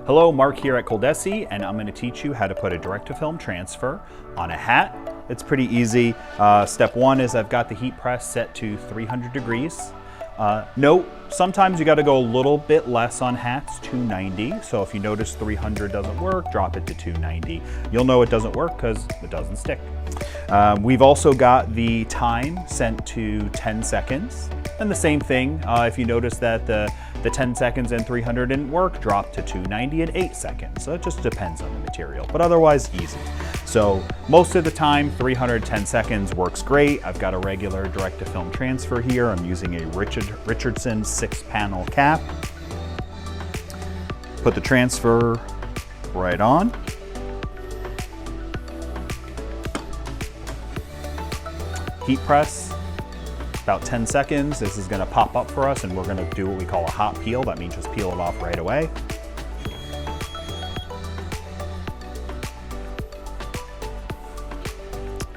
Hello, Mark here at ColDesi, and I'm going to teach you how to put a direct-to-film transfer on a hat. It's pretty easy. Step one is I've got the heat press set to 300 degrees. Note, sometimes you got to go a little bit less on hats, 290. So if you notice 300 doesn't work, drop it to 290. You'll know it doesn't work because it doesn't stick. We've also got the time sent to 10 seconds. And the same thing, if you notice that the 10 seconds and 300 didn't work, drop to 290 and 8 seconds. So it just depends on the material, but otherwise easy. So most of the time, 310 seconds works great. I've got a regular direct-to-film transfer here. I'm using a Richardson 6-panel cap. Put the transfer right on. Heat press, about 10 seconds. This is gonna pop up for us and we're gonna do what we call a hot peel. That means just peel it off right away.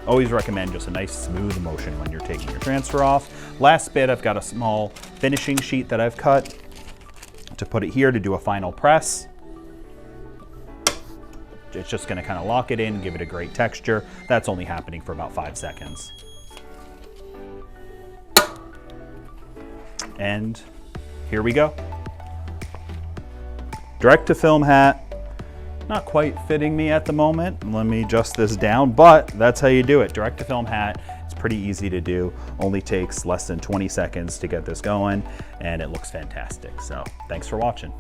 Always recommend just a nice smooth motion when you're taking your transfer off. Last bit, I've got a small finishing sheet that I've cut to put it here to do a final press. It's just gonna kind of lock it in, give it a great texture. That's only happening for about 5 seconds. And here we go. Direct-to-film hat. Not quite fitting me at the moment. Let me adjust this down, but that's how you do it. Direct-to-film hat, it's pretty easy to do. Only takes less than 20 seconds to get this going, and it looks fantastic. So thanks for watching.